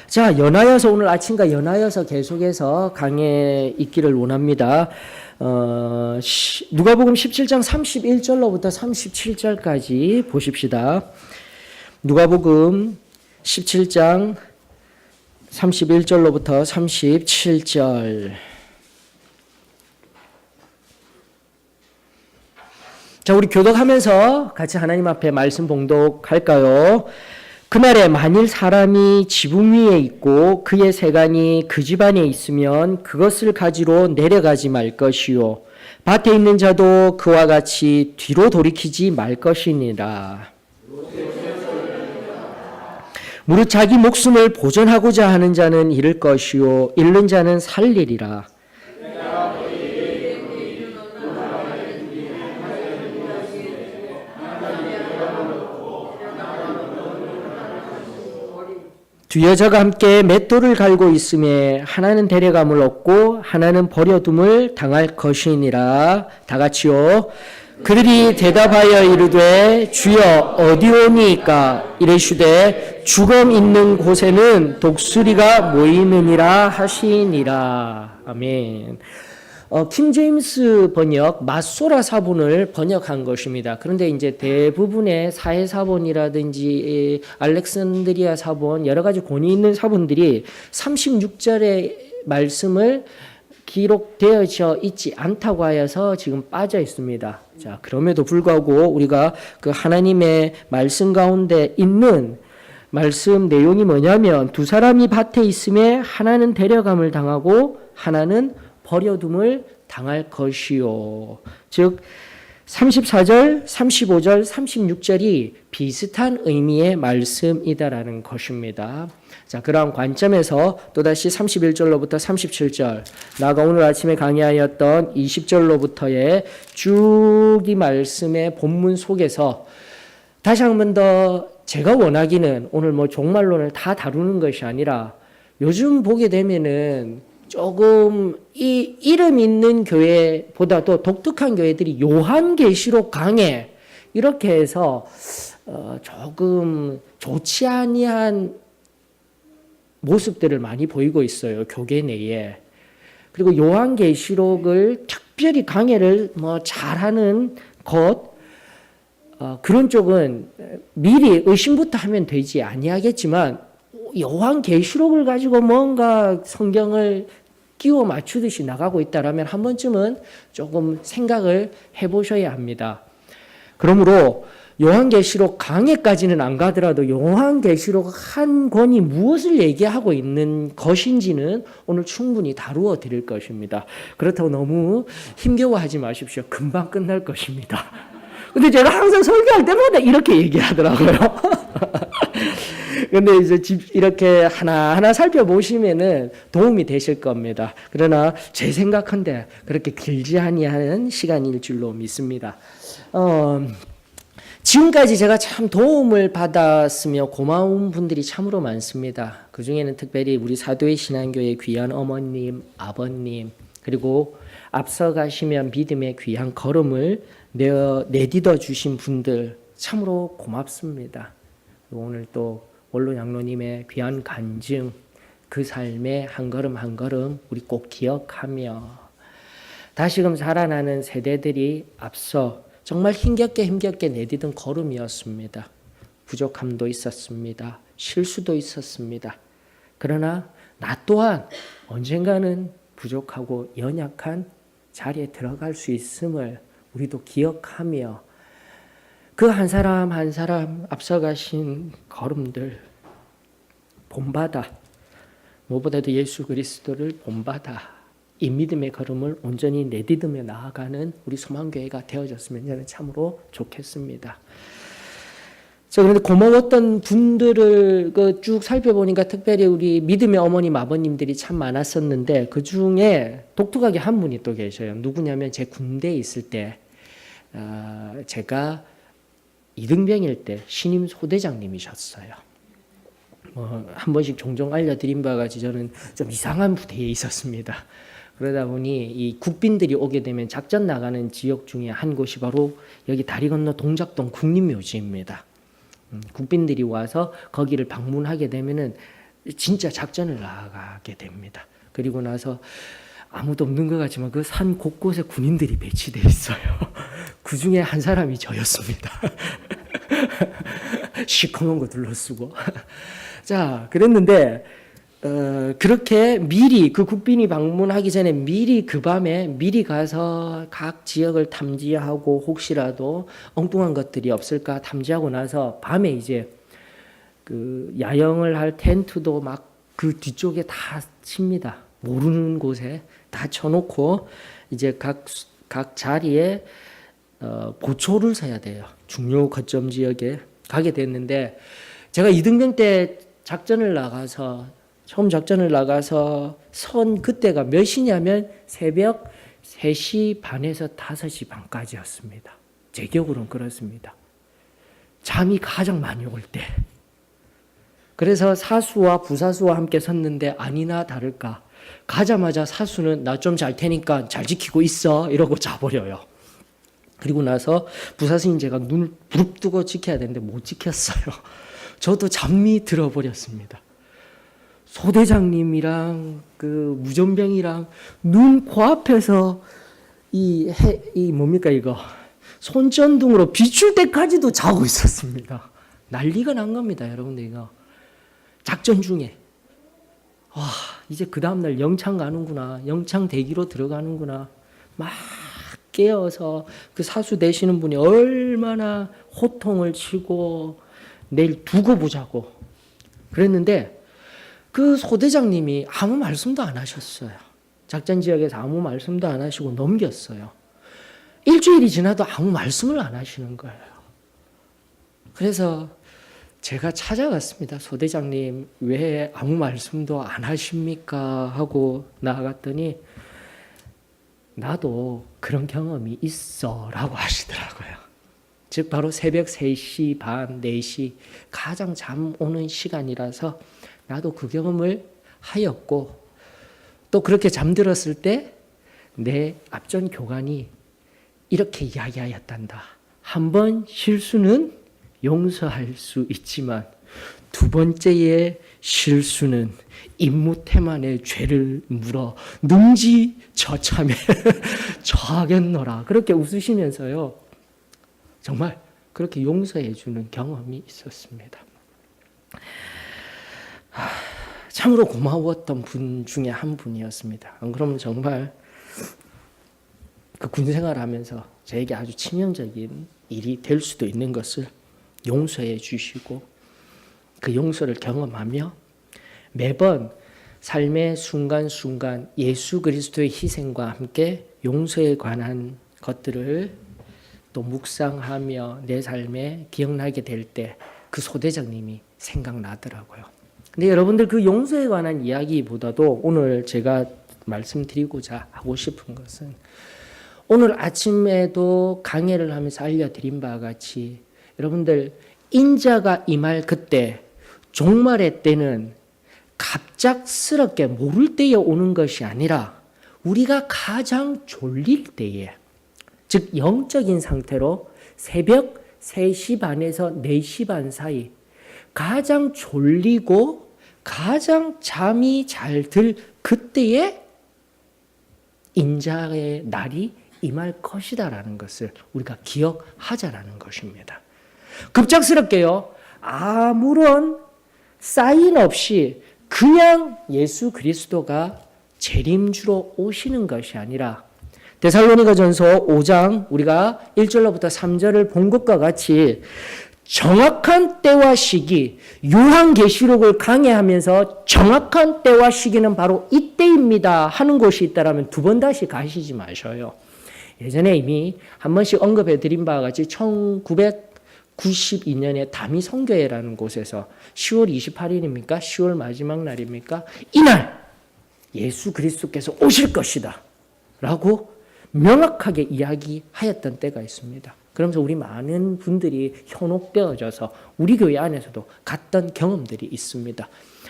자, 연하여서 오늘 아침과 연하여서 계속해서 강해 있기를 원합니다. 누가복음 17장 31절로부터 37절까지 보십시다. 누가복음 17장 31절로부터 37절. 자, 우리 교독하면서 같이 하나님 앞에 말씀 봉독할까요? 그날에 만일 사람이 지붕 위에 있고 그의 세간이 그 집안에 있으면 그것을 가지러 내려가지 말 것이요 밭에 있는 자도 그와 같이 뒤로 돌이키지 말 것이니라. 무릇 자기 목숨을 보존하고자 하는 자는 잃을 것이요 잃는 자는 살리리라. 두 여자가 함께 맷돌을 갈고 있음에 하나는 데려감을 얻고 하나는 버려둠을 당할 것이니라. 다 같이요. 그들이 대답하여 이르되 주여 어디오니이까? 이르시되 죽음 있는 곳에는 독수리가 모이느니라 하시니라. 아멘. 킹 제임스 번역 마소라 사본을 번역한 것입니다. 그런데 이제 대부분의 사해 사본이라든지 알렉산드리아 사본 여러 가지 권위 있는 사본들이 36절의 말씀을 기록되어져 있지 않다고 하여서 지금 빠져 있습니다. 자, 그럼에도 불구하고 우리가 그 하나님의 말씀 가운데 있는 말씀 내용이 뭐냐면 두 사람이 밭에 있음에 하나는 데려감을 당하고 하나는 버려둠을 당할 것이요. 즉 34절, 35절, 36절이 비슷한 의미의 말씀이다라는 것입니다. 자, 그러한 관점에서 또다시 31절로부터 37절, 나가 오늘 아침에 강의하였던 20절로부터의 쭉 이 말씀의 본문 속에서 다시 한 번 더 제가 원하기는 오늘 뭐 종말론을 다 다루는 것이 아니라 요즘 보게 되면은 조금 이 이름 있는 교회보다도 독특한 교회들이 요한계시록 강해 이렇게 해서 조금 좋지 아니한 모습들을 많이 보이고 있어요. 교계 내에. 그리고 요한계시록을 특별히 강해를 뭐 잘하는 것 그런 쪽은 미리 의심부터 하면 되지 아니하겠지만 요한계시록을 가지고 뭔가 성경을 끼워 맞추듯이 나가고 있다라면 한 번쯤은 조금 생각을 해보셔야 합니다. 그러므로 요한계시록 강해까지는 안 가더라도 요한계시록 한 권이 무엇을 얘기하고 있는 것인지는 오늘 충분히 다루어 드릴 것입니다. 그렇다고 너무 힘겨워하지 마십시오. 금방 끝날 것입니다. 근데 제가 항상 설교할 때마다 이렇게 얘기하더라고요. 근데 이제 이렇게 하나하나 살펴보시면은 도움이 되실 겁니다. 그러나 제 생각한데 그렇게 길지 아니하는 시간일 줄로 믿습니다. 지금까지 제가 참 도움을 받았으며 고마운 분들이 참으로 많습니다. 그 중에는 특별히 우리 사도의 신앙교회 귀한 어머님, 아버님, 그리고 앞서가시면 믿음의 귀한 걸음을 내딛어 주신 분들 참으로 고맙습니다. 오늘 또 원로 장로님의 귀한 간증, 그 삶의 한 걸음 한 걸음 우리 꼭 기억하며 다시금 살아나는 세대들이 앞서 정말 힘겹게 내딛은 걸음이었습니다. 부족함도 있었습니다. 실수도 있었습니다. 그러나 나 또한 언젠가는 부족하고 연약한 자리에 들어갈 수 있음을 우리도 기억하며 그 한 사람 한 사람 앞서가신 걸음들 본받아 무엇보다도 예수 그리스도를 본받아 이 믿음의 걸음을 온전히 내딛으며 나아가는 우리 소망교회가 되어졌으면 저는 참으로 좋겠습니다. 자, 그런데 고마웠던 분들을 쭉 살펴보니까 특별히 우리 믿음의 어머님 아버님들이 참 많았었는데 그 중에 독특하게 한 분이 또 계셔요. 누구냐면 제 군대에 있을 때 제가 이등병일 때 신임 소대장님이셨어요. 한 번씩 종종 알려드린 바와 같이 저는 좀 이상한 부대에 있었습니다. 그러다 보니 이 국빈들이 오게 되면 작전 나가는 지역 중에 한 곳이 바로 여기 다리 건너 동작동 국립묘지입니다. 국빈들이 와서 거기를 방문하게 되면은 진짜 작전을 나가게 됩니다. 그리고 나서 아무도 없는 것 같지만 그 산 곳곳에 군인들이 배치되어 있어요. 그 중에 한 사람이 저였습니다. 시커먼 거 둘러쓰고. 자, 그랬는데 그렇게 미리 그 국빈이 방문하기 전에 미리 그 밤에 미리 가서 각 지역을 탐지하고 혹시라도 엉뚱한 것들이 없을까 탐지하고 나서 밤에 이제 그 야영을 할 텐트도 막 그 뒤쪽에 다 칩니다. 모르는 곳에 다 쳐놓고 이제 각 자리에 보초를 서야 돼요. 중요 거점 지역에 가게 됐는데 제가 이등병 때 처음 작전을 나가서 선 그때가 몇 시냐면 새벽 3시 반에서 5시 반까지였습니다. 제 기억으로는 그렇습니다. 잠이 가장 많이 올 때. 그래서 사수와 부사수와 함께 섰는데 아니나 다를까 가자마자 사수는 나 좀 잘 테니까 잘 지키고 있어 이러고 자버려요. 그리고 나서 부사수인 제가 눈을 부릅뜨고 지켜야 되는데 못 지켰어요. 저도 잠이 들어버렸습니다. 소대장님이랑 그 무전병이랑 눈 코앞에서 이 뭡니까 이거 손전등으로 비출 때까지도 자고 있었습니다. 난리가 난 겁니다, 여러분들. 이거 작전 중에 이제 그 다음날 영창 가는구나, 영창 대기로 들어가는구나 막 깨어서 그 사수 되시는 분이 얼마나 호통을 치고 내일 두고 보자고 그랬는데 그 소대장님이 아무 말씀도 안 하셨어요. 작전 지역에서 아무 말씀도 안 하시고 넘겼어요. 일주일이 지나도 아무 말씀을 안 하시는 거예요. 그래서 제가 찾아갔습니다. 소대장님 왜 아무 말씀도 안 하십니까? 하고 나아갔더니 나도 그런 경험이 있어 라고 하시더라고요. 즉 바로 새벽 3시 반, 4시 가장 잠 오는 시간이라서 나도 그 경험을 하였고 또 그렇게 잠들었을 때 내 앞전 교관이 이렇게 이야기하였단다. 한 번 실수는 용서할 수 있지만 두 번째의 실수는 임무태만의 죄를 물어 능지처참에 처하겠노라. 그렇게 웃으시면서요. 정말 그렇게 용서해 주는 경험이 있었습니다. 참으로 고마웠던 분 중에 한 분이었습니다. 안 그러면 정말 그 군생활을 하면서 저에게 아주 치명적인 일이 될 수도 있는 것을 용서해 주시고 그 용서를 경험하며 매번 삶의 순간순간 예수 그리스도의 희생과 함께 용서에 관한 것들을 또 묵상하며 내 삶에 기억나게 될 때 그 소대장님이 생각나더라고요. 근데 여러분들 그 용서에 관한 이야기보다도 오늘 제가 말씀드리고자 하고 싶은 것은 오늘 아침에도 강해를 하면서 알려드린 바와 같이 여러분들 인자가 임할 그때 종말의 때는 갑작스럽게 모를 때에 오는 것이 아니라 우리가 가장 졸릴 때에 즉 영적인 상태로 새벽 3시 반에서 4시 반 사이 가장 졸리고 가장 잠이 잘 들 그때에 인자의 날이 임할 것이다라는 것을 우리가 기억하자라는 것입니다. 급작스럽게요. 아무런 사인 없이 그냥 예수 그리스도가 재림주로 오시는 것이 아니라 데살로니가전서 5장 우리가 1절로부터 3절을 본 것과 같이 정확한 때와 시기, 요한계시록을 강해하면서 정확한 때와 시기는 바로 이때입니다 하는 곳이 있다면 두 번 다시 가시지 마셔요. 예전에 이미 한 번씩 언급해 드린 바와 같이 1992년에 다미 선교회라는 곳에서 10월 28일입니까? 10월 마지막 날입니까? 이날 예수 그리스도께서 오실 것이다 라고 명확하게 이야기하였던 때가 있습니다. 그러면서 우리 많은 분들이 현혹되어져서 우리 교회 안에서도 갔던 경험들이 있습니다.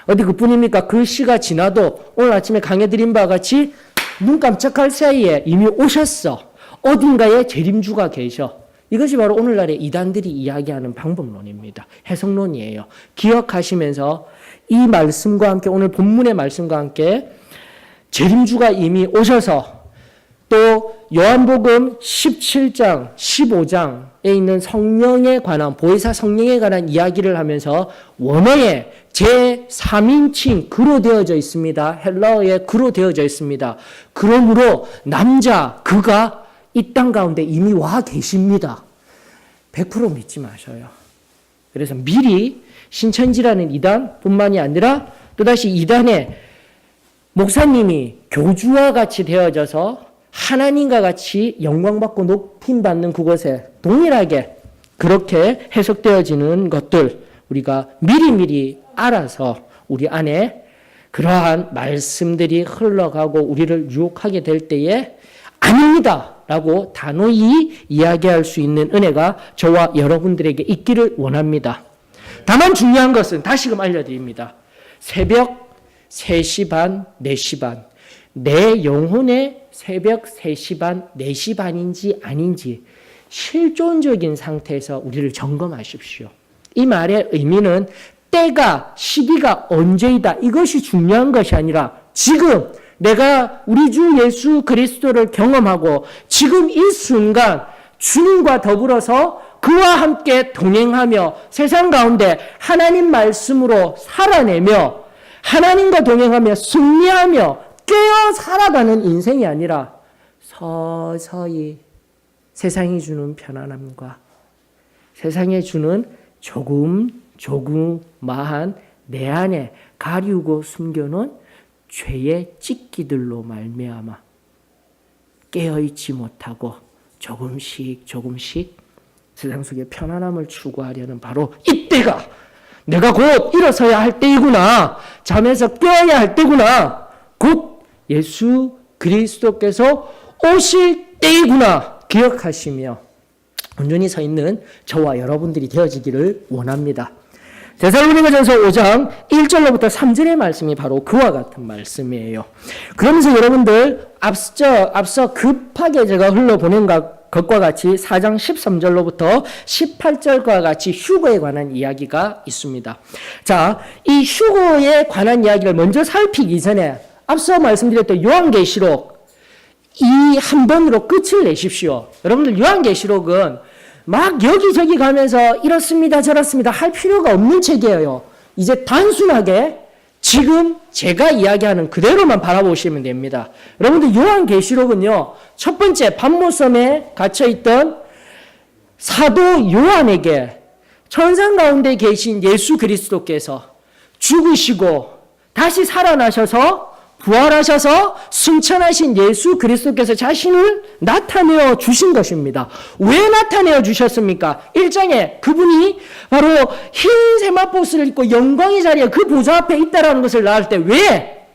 어디 그뿐입니까? 그 시가 지나도 오늘 아침에 강해드린 바와 같이 눈 깜짝할 사이에 이미 오셨어. 어딘가에 재림주가 계셔. 이것이 바로 오늘날의 이단들이 이야기하는 방법론입니다. 해석론이에요. 기억하시면서 이 말씀과 함께 오늘 본문의 말씀과 함께 재림주가 이미 오셔서 또 요한복음 17장, 15장에 있는 성령에 관한 보혜사 성령에 관한 이야기를 하면서 원어에 제3인칭 그로 되어져 있습니다. 헬라어에 그로 되어져 있습니다. 그러므로 남자 그가 이 땅 가운데 이미 와 계십니다. 100% 믿지 마셔요. 그래서 미리 신천지라는 이단뿐만이 아니라 또다시 이단의 목사님이 교주와 같이 되어져서 하나님과 같이 영광받고 높임받는 그곳에 동일하게 그렇게 해석되어지는 것들 우리가 미리미리 알아서 우리 안에 그러한 말씀들이 흘러가고 우리를 유혹하게 될 때에 아닙니다 라고 단호히 이야기할 수 있는 은혜가 저와 여러분들에게 있기를 원합니다. 다만 중요한 것은 다시금 알려드립니다. 새벽 3시 반, 4시 반 내 영혼의 새벽 3시 반, 4시 반인지 아닌지 실존적인 상태에서 우리를 점검하십시오. 이 말의 의미는 때가, 시기가 언제이다 이것이 중요한 것이 아니라 지금 내가 우리 주 예수 그리스도를 경험하고 지금 이 순간 주님과 더불어서 그와 함께 동행하며 세상 가운데 하나님 말씀으로 살아내며 하나님과 동행하며 승리하며 깨어 살아가는 인생이 아니라 서서히 세상이 주는 편안함과 세상에 주는 조그마한 내 안에 가리우고 숨겨놓은 죄의 찢기들로 말미암아 깨어있지 못하고 조금씩 세상 속에 편안함을 추구하려는 바로 이때가 내가 곧 일어서야 할 때이구나. 잠에서 깨어야 할 때구나. 곧 예수 그리스도께서 오실 때이구나. 기억하시며 온전히 서 있는 저와 여러분들이 되어지기를 원합니다. 데살로니가전서 5장 1절로부터 3절의 말씀이 바로 그와 같은 말씀이에요. 그러면서 여러분들 앞서 급하게 제가 흘러보낸 것과 같이 4장 13절로부터 18절과 같이 휴거에 관한 이야기가 있습니다. 자, 이 휴거에 관한 이야기를 먼저 살피기 전에 앞서 말씀드렸던 요한계시록 이 한 번으로 끝을 내십시오. 여러분들 요한계시록은 막 여기저기 가면서 이렇습니다 저렇습니다 할 필요가 없는 책이에요. 이제 단순하게 지금 제가 이야기하는 그대로만 바라보시면 됩니다. 여러분들 요한계시록은요. 첫 번째 patmos섬에 갇혀있던 사도 요한에게 천상 가운데 계신 예수 그리스도께서 죽으시고 다시 살아나셔서 부활하셔서 승천하신 예수 그리스도께서 자신을 나타내어 주신 것입니다. 왜 나타내어 주셨습니까? 1장에 그분이 바로 흰 세마포스를 입고 영광의 자리에 그 보좌 앞에 있다라는 것을 나올 때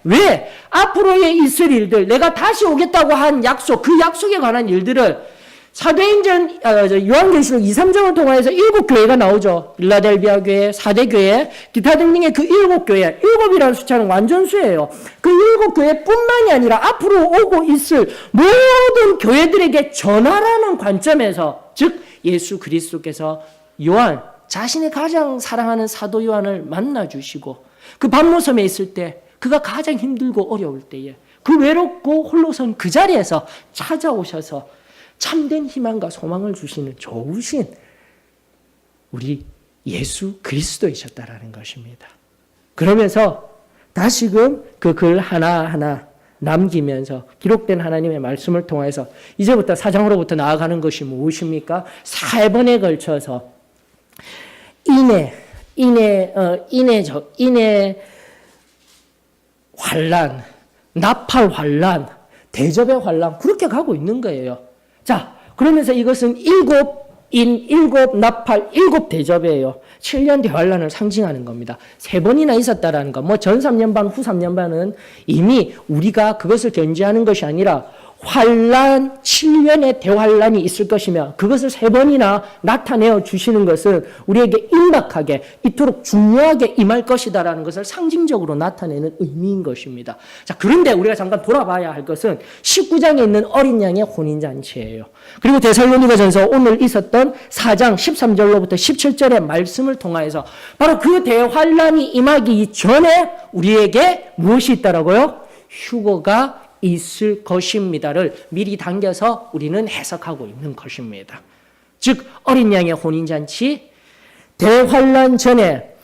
왜? 앞으로의 있을 일들, 내가 다시 오겠다고 한 약속, 그 약속에 관한 일들을 사도행전 요한계시록 2, 3장을 통해서 7교회가 나오죠. 빌라델비아 교회, 사대교회, 기타 등등의 그 7교회, 7이라는 숫자는 완전수예요. 그 7교회뿐만이 아니라 앞으로 오고 있을 모든 교회들에게 전하라는 관점에서 즉 예수 그리스도께서 요한, 자신의 가장 사랑하는 사도 요한을 만나주시고 그 patmos섬에 있을 때 그가 가장 힘들고 어려울 때에 그 외롭고 홀로선 그 자리에서 찾아오셔서 참된 희망과 소망을 주시는 좋으신 우리 예수 그리스도이셨다라는 것입니다. 그러면서 다시금 그 글 하나하나 남기면서 기록된 하나님의 말씀을 통해서 이제부터 4장으로부터 나아가는 것이 무엇입니까? 4번에 걸쳐서 인의 환란, 나팔 환란, 대접의 환란 그렇게 가고 있는 거예요. 자, 그러면서 이것은 7인, 7나팔, 7대접이에요. 7년 대환란을 상징하는 겁니다. 3번이나 있었다라는 거. 전 3년 반, 후 3년 반은 이미 우리가 그것을 견지하는 것이 아니라 환란 7년의 대환란이 있을 것이며 그것을 3번이나 나타내어 주시는 것은 우리에게 임박하게 이토록 중요하게 임할 것이다라는 것을 상징적으로 나타내는 의미인 것입니다. 자, 그런데 우리가 잠깐 돌아봐야 할 것은 19장에 있는 어린 양의 혼인잔치예요. 그리고 데살로니가전서 오늘 있었던 4장 13절로부터 17절의 말씀을 통하여서 바로 그 대환란이 임하기 전에 우리에게 무엇이 있다라고요? 휴거가 있을 것입니다를 미리 당겨서 우리는 해석하고 있는 것입니다. 즉 어린 양의 혼인잔치, 대환란 전에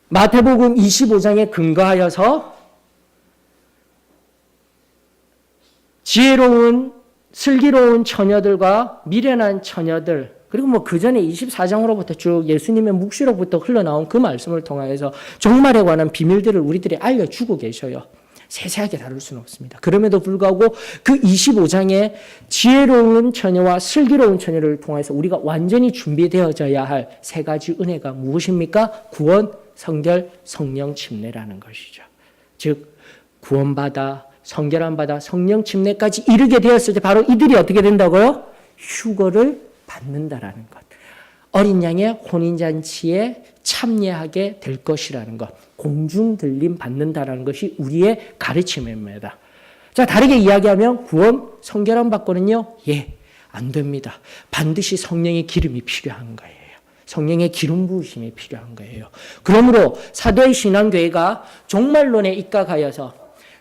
마태복음 25장에 근거하여서 지혜로운 슬기로운 처녀들과 미련한 처녀들, 그리고 뭐 그 전에 24장으로부터 쭉 예수님의 묵시로부터 흘러나온 그 말씀을 통하여서 종말에 관한 비밀들을 우리들이 알려주고 계셔요. 세세하게 다룰 수는 없습니다. 그럼에도 불구하고 그 25장의 지혜로운 처녀와 슬기로운 처녀를 통해서 우리가 완전히 준비되어져야 할 3가지 은혜가 무엇입니까? 구원, 성결, 성령 침례라는 것이죠. 즉 구원받아 성결함 받아 성령 침례까지 이르게 되었을 때 바로 이들이 어떻게 된다고요? 휴거를 받는다라는 것. 어린 양의 혼인잔치에 참여하게 될 것이라는 것. 공중 들림 받는다라는 것이 우리의 가르침입니다. 자, 다르게 이야기하면 구원, 성결함 받고는요, 안 됩니다. 반드시 성령의 기름이 필요한 거예요. 성령의 기름 부으심이 필요한 거예요. 그러므로 사도의 신앙교회가 종말론에 입각하여서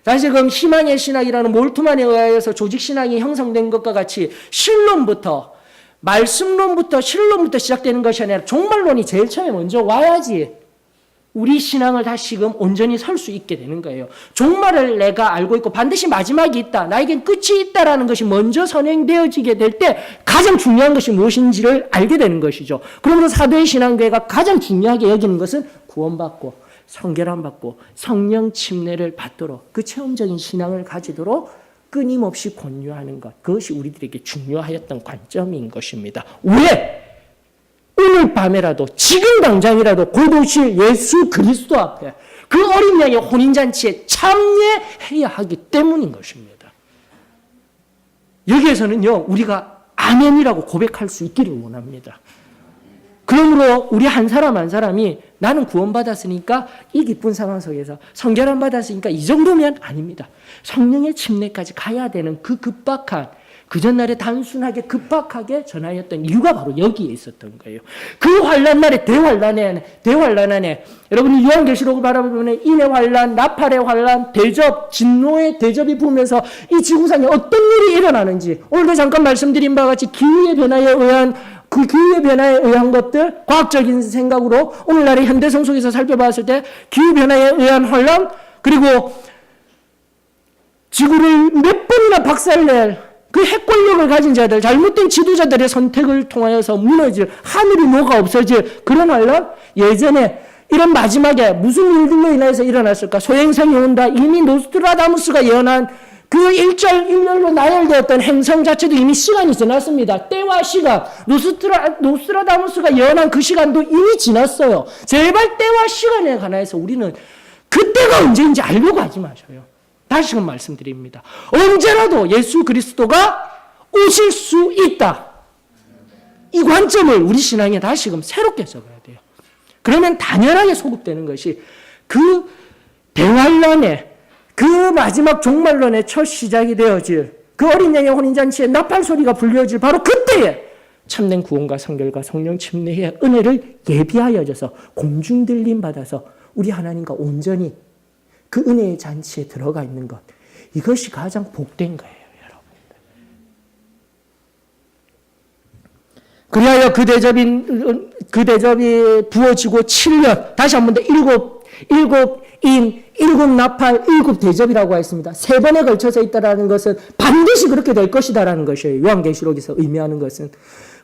다시금 희망의 신학이라는 몰트만에 의하여서 조직신학이 형성된 것과 같이 신론부터 말씀론부터 신론부터 시작되는 것이 아니라 종말론이 제일 처음에 먼저 와야지 우리 신앙을 다시금 온전히 설 수 있게 되는 거예요. 종말을 내가 알고 있고 반드시 마지막이 있다. 나에겐 끝이 있다라는 것이 먼저 선행되어지게 될 때 가장 중요한 것이 무엇인지를 알게 되는 것이죠. 그러므로 사도의 신앙교회가 가장 중요하게 여기는 것은 구원받고 성결함 받고 성령 침례를 받도록 그 체험적인 신앙을 가지도록 끊임없이 권유하는 것. 그것이 우리들에게 중요하였던 관점인 것입니다. 왜? 오늘 밤에라도 지금 당장이라도 곧 오실 예수 그리스도 앞에 그 어린 양의 혼인잔치에 참여해야 하기 때문인 것입니다. 여기에서는요 우리가 아멘이라고 고백할 수 있기를 원합니다. 그러므로 우리 한 사람 한 사람이 나는 구원받았으니까 이 기쁜 상황 속에서 성결함 받았으니까 이 정도면 아닙니다. 성령의 침례까지 가야 되는 그 급박한 그 전날에 단순하게 급박하게 전하였던 이유가 바로 여기에 있었던 거예요. 그 환란 날에 대환란 안에 여러분이 요한계시록을 바라보면 인의 환란, 나팔의 환란, 대접, 진노의 대접이 부으면서 이 지구상에 어떤 일이 일어나는지 오늘도 잠깐 말씀드린 바와 같이 기후의 변화에 의한 그 기후의 변화에 의한 것들, 과학적인 생각으로 오늘날의 현대성 속에서 살펴봤을 때 기후 변화에 의한 환란, 그리고 지구를 몇 번이나 박살낼 그 핵권력을 가진 자들, 잘못된 지도자들의 선택을 통하여서 무너질, 하늘이 녹아 없어질 그런 환란, 예전에 이런 마지막에 무슨 일들로 인해서 일어났을까? 소행성이 온다. 이미 노스트라다무스가 예언한 그 1절로 나열되었던 행성 자체도 이미 시간이 지났습니다. 때와 시간, 노스트라다무스가 예언한 그 시간도 이미 지났어요. 제발 때와 시간에 관해서 우리는 그때가 언제인지 알려고 하지 마셔요. 다시금 말씀드립니다. 언제라도 예수 그리스도가 오실 수 있다. 이 관점을 우리 신앙에 다시금 새롭게 적어야 돼요. 그러면 당연하게 소급되는 것이 그 대환란의 그 마지막 종말론의 첫 시작이 되어질 그 어린 양의 혼인잔치에 나팔 소리가 불려질 바로 그때에 참된 구원과 성결과 성령 침례의 은혜를 예비하여져서 공중 들림 받아서 우리 하나님과 온전히 그 은혜의 잔치에 들어가 있는 것. 이것이 가장 복된 거예요, 여러분. 그리하여 그 대접이 부어지고 7년, 다시 한 번 더 일곱 나팔, 7 대접이라고 했습니다. 3번에 걸쳐서 있다라는 것은 반드시 그렇게 될 것이다라는 것이에요. 요한계시록에서 의미하는 것은.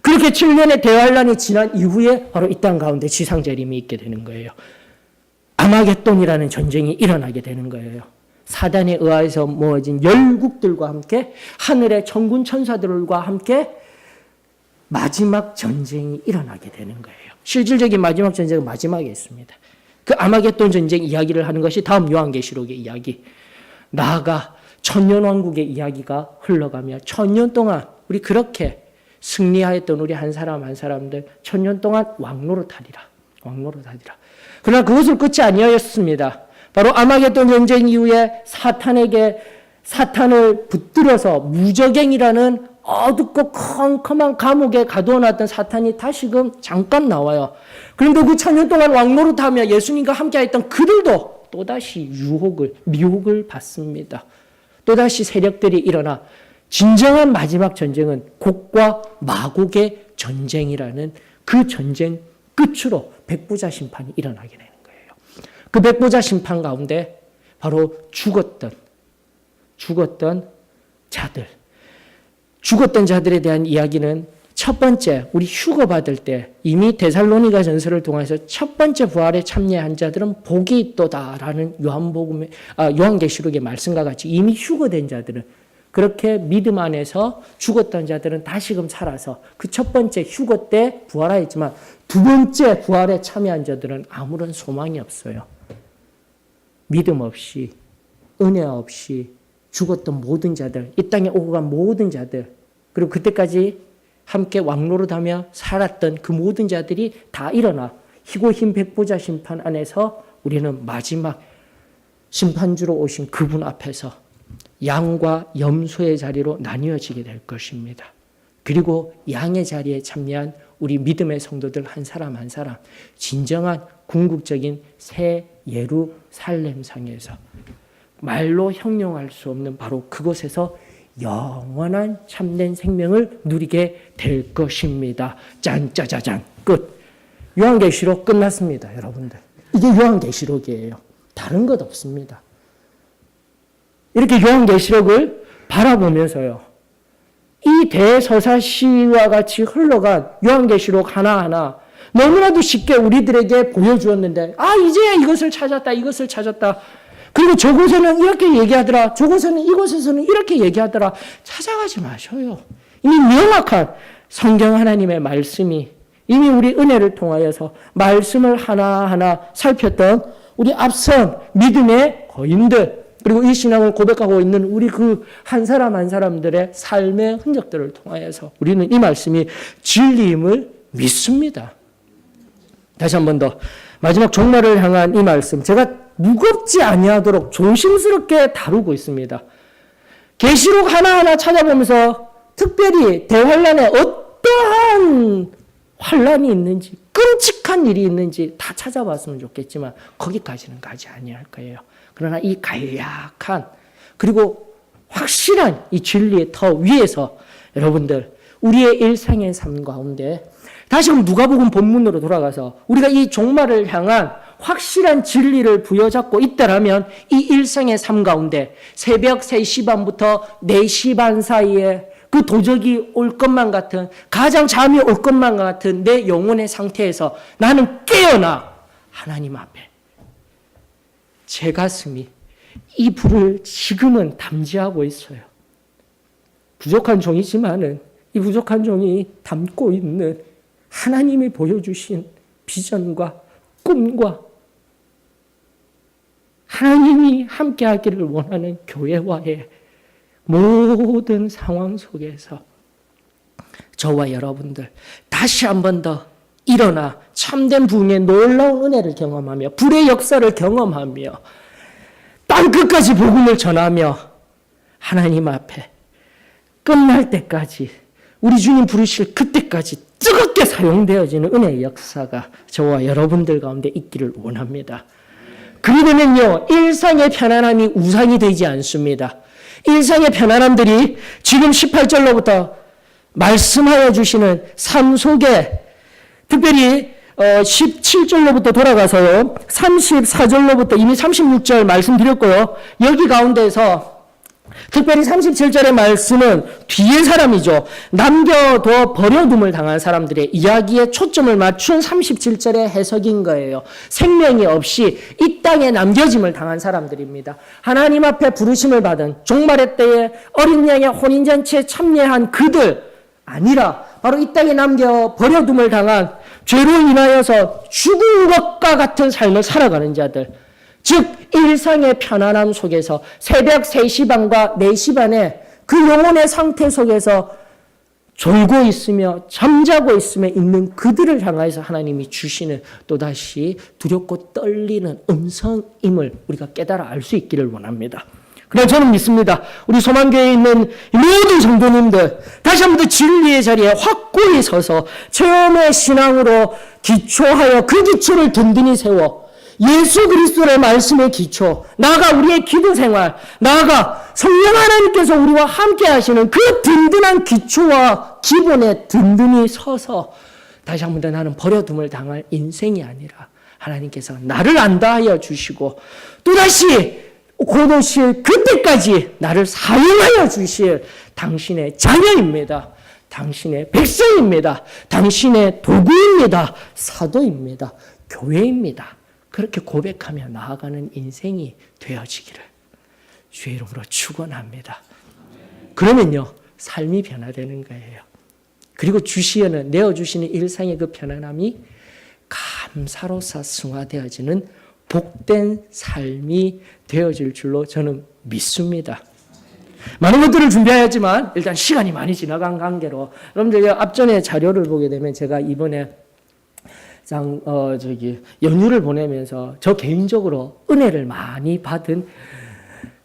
그렇게 7년의 대환란이 지난 이후에 바로 이 땅 가운데 지상재림이 있게 되는 거예요. 아마겟돈이라는 전쟁이 일어나게 되는 거예요. 사단에 의해서 모아진 열국들과 함께 하늘의 천군 천사들과 함께 마지막 전쟁이 일어나게 되는 거예요. 실질적인 마지막 전쟁은 마지막에 있습니다. 그 아마겟돈 전쟁 이야기를 하는 것이 다음 요한계시록의 이야기. 나아가 천년왕국의 이야기가 흘러가며 천년 동안 우리 그렇게 승리하였던 우리 한 사람 한 사람들 천년 동안 왕노릇하리라. 왕노릇하리라. 그러나 그것을 끝이 아니었습니다. 바로 아마겟돈 전쟁 이후에 사탄을 붙들어서 무저갱이라는 어둡고 컴컴한 감옥에 가두어놨던 사탄이 다시금 잠깐 나와요. 그런데 그 천년 동안 왕노릇하며 예수님과 함께했던 그들도 또다시 미혹을 받습니다. 또다시 세력들이 일어나 진정한 마지막 전쟁은 곡과 마곡의 전쟁이라는 그 전쟁 끝으로 백부자 심판이 일어나게 되는 거예요. 그 백부자 심판 가운데 바로 죽었던 자들에 대한 이야기는 첫 번째 우리 휴거 받을 때 이미 데살로니가 전서를 통해서 첫 번째 부활에 참여한 자들은 복이 있도다라는 요한계시록의 말씀과 같이 이미 휴거된 자들은 그렇게 믿음 안에서 죽었던 자들은 다시금 살아서 그 첫 번째 휴거 때 부활하였지만 두 번째 부활에 참여한 자들은 아무런 소망이 없어요. 믿음 없이 은혜 없이 죽었던 모든 자들, 이 땅에 오고 간 모든 자들, 그리고 그때까지 함께 왕노릇하며 살았던 그 모든 자들이 다 일어나 희고 흰 백보자 심판 안에서 우리는 마지막 심판주로 오신 그분 앞에서 양과 염소의 자리로 나뉘어지게 될 것입니다. 그리고 양의 자리에 참여한 우리 믿음의 성도들 한 사람 한 사람 진정한 궁극적인 새 예루살렘상에서 말로 형용할 수 없는 바로 그곳에서 영원한 참된 생명을 누리게 될 것입니다. 짠짜자잔 끝. 요한계시록 끝났습니다, 여러분들. 이게 요한계시록이에요. 다른 것 없습니다. 이렇게 요한계시록을 바라보면서요. 이 대서사시와 같이 흘러간 요한계시록 하나하나 너무나도 쉽게 우리들에게 보여주었는데 이제 이것을 찾았다. 그리고 저곳에는 이렇게 얘기하더라. 저곳에는 이곳에서는 이렇게 얘기하더라. 찾아가지 마셔요. 이미 명확한 성경 하나님의 말씀이 이미 우리 은혜를 통하여서 말씀을 하나하나 살폈던 우리 앞선 믿음의 거인들 그리고 이 신앙을 고백하고 있는 우리 그 한 사람 한 사람들의 삶의 흔적들을 통하여서 우리는 이 말씀이 진리임을 믿습니다. 다시 한 번 더 마지막 종말을 향한 이 말씀 제가 무겁지 아니하도록 조심스럽게 다루고 있습니다. 계시록 하나하나 찾아보면서 특별히 대환란에 어떠한 환란이 있는지 끔찍한 일이 있는지 다 찾아봤으면 좋겠지만 거기까지는 가지 아니할 거예요. 그러나 이 간략한 그리고 확실한 이 진리의 터 위에서 여러분들 우리의 일상의 삶 가운데 다시금 누가복음 본문으로 돌아가서 우리가 이 종말을 향한 확실한 진리를 부여잡고 있다라면 이 일상의 삶 가운데 새벽 3시 반부터 4시 반 사이에 그 도적이 올 것만 같은 가장 잠이 올 것만 같은 내 영혼의 상태에서 나는 깨어나 하나님 앞에 제 가슴이 이 불을 지금은 담지하고 있어요. 부족한 종이지만은 이 부족한 종이 담고 있는 하나님이 보여주신 비전과 꿈과 하나님이 함께하기를 원하는 교회와의 모든 상황 속에서 저와 여러분들 다시 한 번 더 일어나 참된 부흥의 놀라운 은혜를 경험하며 불의 역사를 경험하며 땅끝까지 복음을 전하며 하나님 앞에 끝날 때까지 우리 주님 부르실 그때까지 뜨겁게 사용되어지는 은혜의 역사가 저와 여러분들 가운데 있기를 원합니다. 그러면요 일상의 편안함이 우상이 되지 않습니다. 일상의 편안함들이 지금 18절로부터 말씀하여 주시는 삶 속에 특별히 17절로부터 돌아가서요 34절로부터 이미 36절 말씀드렸고요 여기 가운데서 특별히 37절의 말씀은 뒤의 사람이죠. 남겨둬 버려둠을 당한 사람들의 이야기에 초점을 맞춘 37절의 해석인 거예요. 생명이 없이 이 땅에 남겨짐을 당한 사람들입니다. 하나님 앞에 부르심을 받은 종말의 때에 어린 양의 혼인잔치에 참여한 그들 아니라 바로 이 땅에 남겨 버려둠을 당한 죄로 인하여서 죽은 것과 같은 삶을 살아가는 자들 즉 일상의 편안함 속에서 새벽 3시 반과 4시 반에 그 영혼의 상태 속에서 졸고 있으며 잠자고 있으며 있는 그들을 향해서 하나님이 주시는 또다시 두렵고 떨리는 음성임을 우리가 깨달아 알 수 있기를 원합니다. 그래서 저는 믿습니다. 우리 소망교회에 있는 모든 성도님들 다시 한 번 더 진리의 자리에 확고히 서서 처음의 신앙으로 기초하여 그 기초를 든든히 세워 예수 그리스도의 말씀의 기초, 나아가 우리의 기도 생활, 나아가 성령 하나님께서 우리와 함께 하시는 그 든든한 기초와 기본에 든든히 서서 다시 한 번 더 나는 버려둠을 당할 인생이 아니라 하나님께서 나를 안다 하여 주시고 또다시 고도실 그때까지 나를 사용하여 주실 당신의 자녀입니다. 당신의 백성입니다. 당신의 도구입니다. 사도입니다. 교회입니다. 그렇게 고백하며 나아가는 인생이 되어지기를 주의 이름으로 축원합니다. 그러면요 삶이 변화되는 거예요. 그리고 주시에는 내어주시는 일상의 그 편안함이 감사로서 승화되어지는 복된 삶이 되어질 줄로 저는 믿습니다. 많은 것들을 준비하였지만 일단 시간이 많이 지나간 관계로 여러분들 앞전에 자료를 보게 되면 제가 이번에 연휴를 보내면서 저 개인적으로 은혜를 많이 받은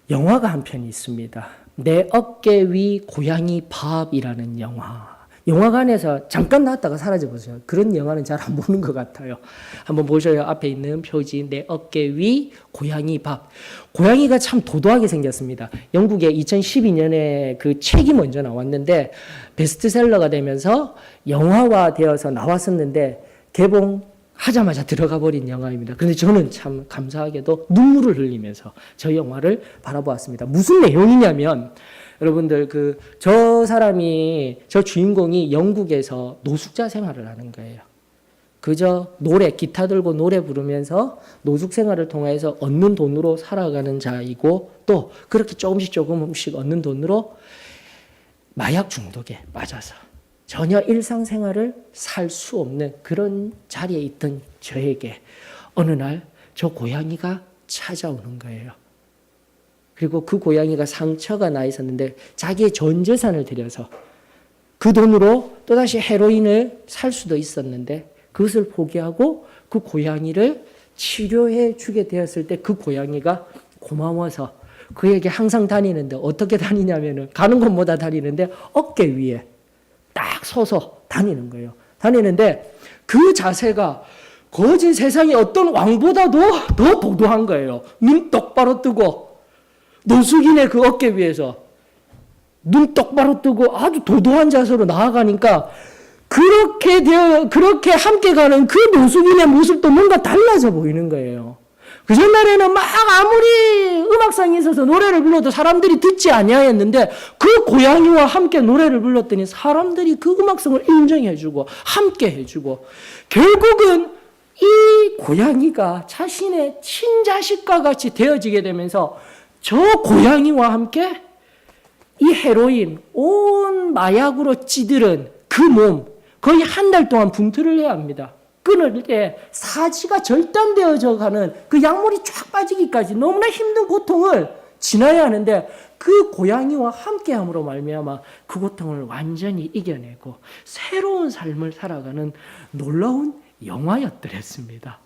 영화가 한 편이 있습니다. 내 어깨 위 고양이 밥이라는 영화. 영화관에서 잠깐 나왔다가 사라져보세요. 그런 영화는 잘 안 보는 것 같아요. 한번 보셔요. 앞에 있는 표지 내 어깨 위 고양이 밥. 고양이가 참 도도하게 생겼습니다. 영국에 2012년에 그 책이 먼저 나왔는데 베스트셀러가 되면서 영화화 되어서 나왔었는데 개봉하자마자 들어가 버린 영화입니다. 그런데 저는 참 감사하게도 눈물을 흘리면서 저 영화를 바라보았습니다. 무슨 내용이냐면 여러분들 저 주인공이 영국에서 노숙자 생활을 하는 거예요. 그저 기타 들고 노래 부르면서 노숙 생활을 통해서 얻는 돈으로 살아가는 자이고 또 그렇게 조금씩 얻는 돈으로 마약 중독에 빠져서 전혀 일상생활을 살 수 없는 그런 자리에 있던 저에게 어느 날 저 고양이가 찾아오는 거예요. 그리고 그 고양이가 상처가 나 있었는데 자기의 전 재산을 들여서 그 돈으로 또다시 헤로인을 살 수도 있었는데 그것을 포기하고 그 고양이를 치료해 주게 되었을 때 그 고양이가 고마워서 그에게 항상 다니는데 어떻게 다니냐면은 가는 곳마다 다니는데 어깨 위에 딱 서서 다니는 거예요. 다니는데 그 자세가 거진 세상에 어떤 왕보다도 더 도도한 거예요. 눈 똑바로 뜨고 노숙인의 그 어깨 위에서 눈 똑바로 뜨고 아주 도도한 자세로 나아가니까 그렇게 함께 가는 그 노숙인의 모습도 뭔가 달라져 보이는 거예요. 그 전날에는 막 아무리 음악상에 있어서 노래를 불러도 사람들이 듣지 아니하였는데 그 고양이와 함께 노래를 불렀더니 사람들이 그 음악성을 인정해주고 함께 해주고 결국은 이 고양이가 자신의 친자식과 같이 되어지게 되면서 저 고양이와 함께 이 헤로인, 온 마약으로 찌들은 그 몸, 거의 한 달 동안 분투를 해야 합니다. 끊을 때 사지가 절단되어져 가는 그 약물이 쫙 빠지기까지 너무나 힘든 고통을 지나야 하는데 그 고양이와 함께함으로 말미암아 그 고통을 완전히 이겨내고 새로운 삶을 살아가는 놀라운 영화였더랬습니다.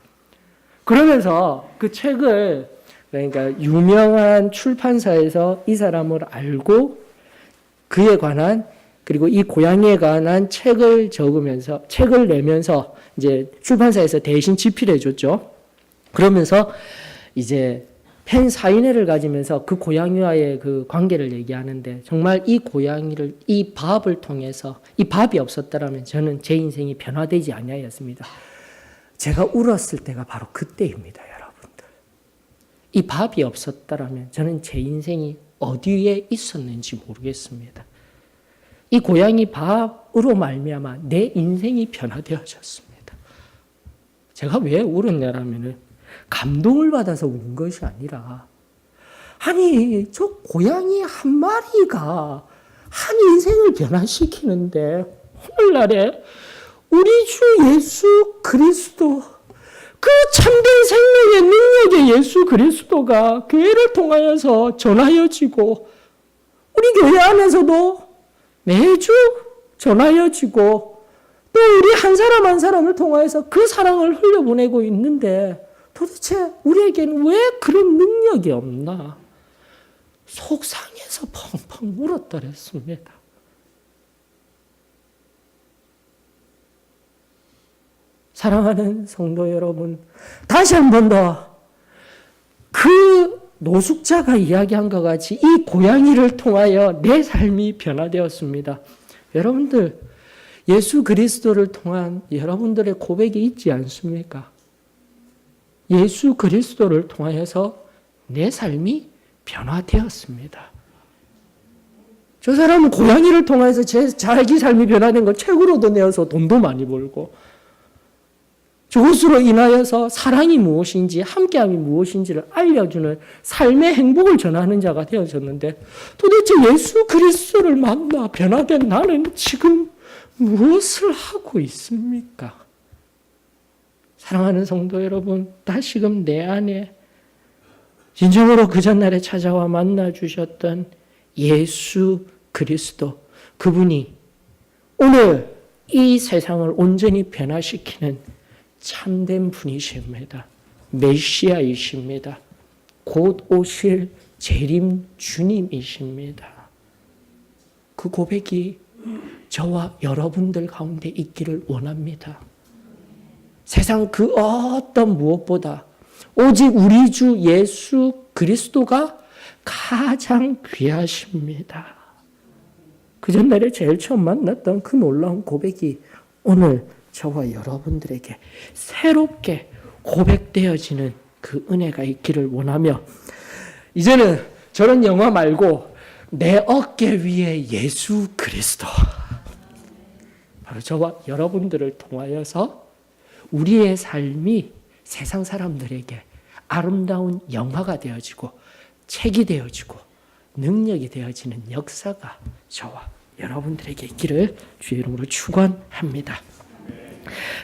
그러면서 그 책을 그러니까 유명한 출판사에서 이 사람을 알고 그에 관한 그리고 이 고양이에 관한 책을 내면서 이제 출판사에서 대신 집필해 줬죠. 그러면서 이제 팬 사인회를 가지면서 그 고양이와의 그 관계를 얘기하는데 정말 이 고양이를 이 밥을 통해서 이 밥이 없었다라면 저는 제 인생이 변화되지 아니하였습니다. 제가 울었을 때가 바로 그때입니다, 여러분들. 이 밥이 없었다라면 저는 제 인생이 어디에 있었는지 모르겠습니다. 이 고양이 밥으로 말미암아 내 인생이 변화되어졌습니다. 제가 왜 울었냐라면 감동을 받아서 운 것이 아니라 아니 저 고양이 한 마리가 한 인생을 변화시키는데 오늘날에 우리 주 예수 그리스도 그 참된 생명의 능력의 예수 그리스도가 교회를 통하여서 전하여지고 우리 교회 안에서도 매주 전하여지고 또 우리 한 사람 한 사람을 통하여서 그 사랑을 흘려보내고 있는데 도대체 우리에게는 왜 그런 능력이 없나? 속상해서 펑펑 울었더랬습니다. 사랑하는 성도 여러분, 다시 한 번 더 그 노숙자가 이야기한 것 같이 이 고양이를 통하여 내 삶이 변화되었습니다. 여러분들, 예수 그리스도를 통한 여러분들의 고백이 있지 않습니까? 예수 그리스도를 통하여서 내 삶이 변화되었습니다. 저 사람은 고양이를 통해서 자기 삶이 변화된 걸 책으로 얻어내어서 돈도 많이 벌고 저것으로 인하여서 사랑이 무엇인지 함께함이 무엇인지를 알려주는 삶의 행복을 전하는 자가 되어졌는데 도대체 예수 그리스도를 만나 변화된 나는 지금 무엇을 하고 있습니까? 사랑하는 성도 여러분, 다시금 내 안에 진정으로 그 전날에 찾아와 만나주셨던 예수 그리스도, 그분이 오늘 이 세상을 온전히 변화시키는 참된 분이십니다. 메시아이십니다. 곧 오실 재림 주님이십니다. 그 고백이 저와 여러분들 가운데 있기를 원합니다. 세상 그 어떤 무엇보다 오직 우리 주 예수 그리스도가 가장 귀하십니다. 그 전날에 제일 처음 만났던 그 놀라운 고백이 오늘 저와 여러분들에게 새롭게 고백되어지는 그 은혜가 있기를 원하며 이제는 저런 영화 말고 내 어깨 위에 예수 그리스도, 바로 저와 여러분들을 통하여서 우리의 삶이 세상 사람들에게 아름다운 영화가 되어지고 책이 되어지고 능력이 되어지는 역사가 저와 여러분들에게 있기를 주의 이름으로 축원합니다.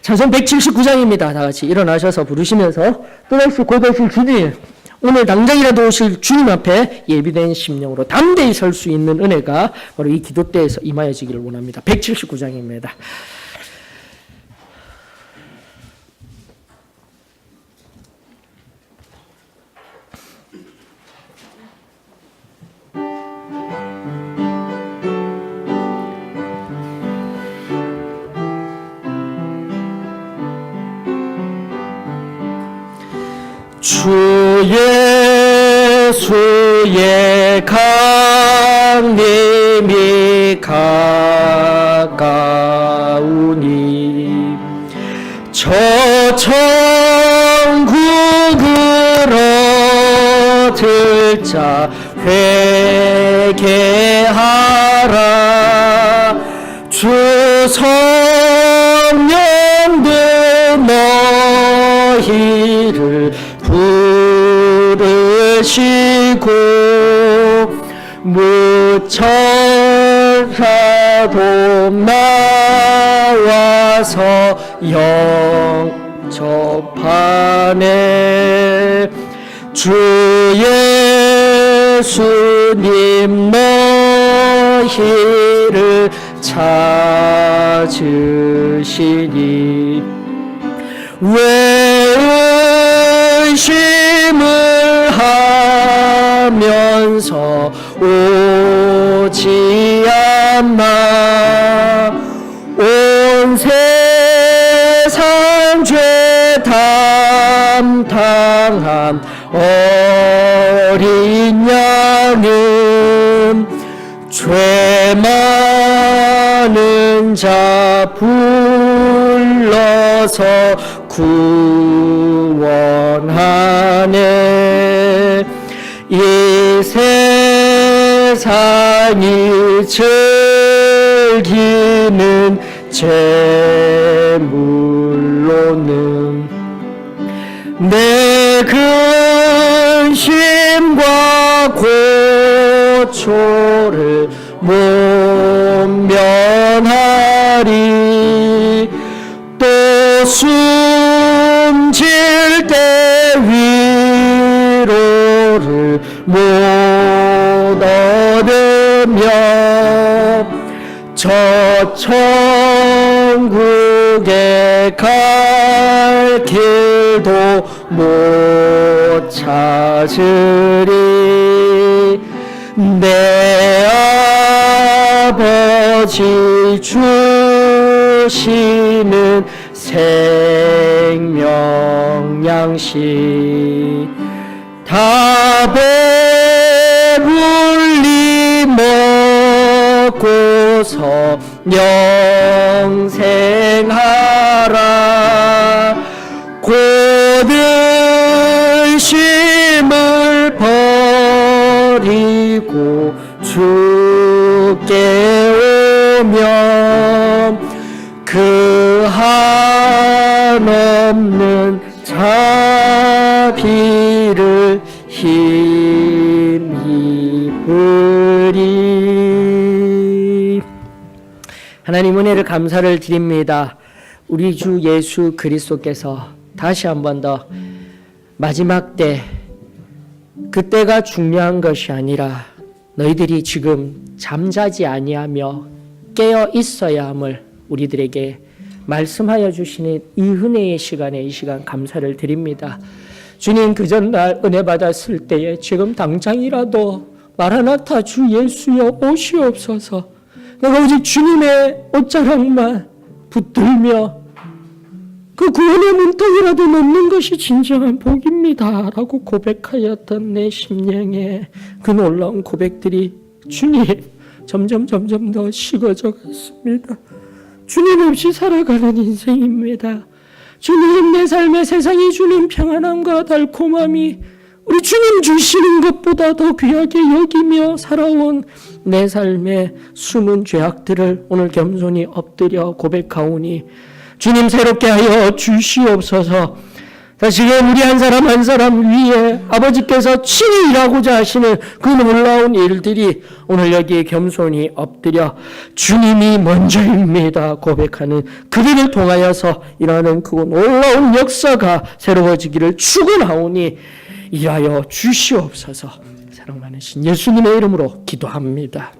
찬송 179장입니다. 다 같이 일어나셔서 부르시면서 또다시 곧 오실 주님, 오늘 당장이라도 오실 주님 앞에 예비된 심령으로 담대히 설 수 있는 은혜가 바로 이 기도 때에서 임하여지기를 원합니다. 179장입니다. 주 예수의 강림이 가까우니 저 천국으로 들자 회개하라. 주 성령들 너희를 부르시고 무척라도 나와서 영접하네. 주 예수님 너희를 찾으시니 왜 의심을 하면서 오지 않나. 온 세상 죄 담당한 어린 양은 죄 많은 자 불러서 구원하네. 이 세상이 즐기는 재물로는 내 근심과 고초를 못 면하리. 또 숨질 못 찾으리. 내 아버지 주시는 생명 양식 다 배불리 먹고서 영생하라. 고든 쉼을 버리고 주께 오면 그 한없는 자비를 힘입으리. 하나님 은혜를 감사를 드립니다. 우리 주 예수 그리스도께서 다시 한 번 더 마지막 때, 그때가 중요한 것이 아니라 너희들이 지금 잠자지 아니하며 깨어 있어야 함을 우리들에게 말씀하여 주시는 이 은혜의 시간에 이 시간 감사를 드립니다. 주님, 그 전날 은혜 받았을 때에 지금 당장이라도 마라나타 주 예수여 오시옵소서, 내가 오직 주님의 옷자락만 붙들며 그 구원의 문턱이라도 넘는 것이 진정한 복입니다 라고 고백하였던 내 심령의 그 놀라운 고백들이 주님 점점 더 식어져 갔습니다. 주님 없이 살아가는 인생입니다. 주님, 내 삶에 세상이 주는 평안함과 달콤함이 우리 주님 주시는 것보다 더 귀하게 여기며 살아온 내 삶의 숨은 죄악들을 오늘 겸손히 엎드려 고백하오니 주님 새롭게 하여 주시옵소서. 지금 우리 한 사람 한 사람 위에 아버지께서 친히 일하고자 하시는 그 놀라운 일들이 오늘 여기에 겸손히 엎드려 주님이 먼저입니다 고백하는 그들을 통하여서 일하는 그 놀라운 역사가 새로워지기를 축원하오니 일하여 주시옵소서. 사랑 많으신 예수님의 이름으로 기도합니다.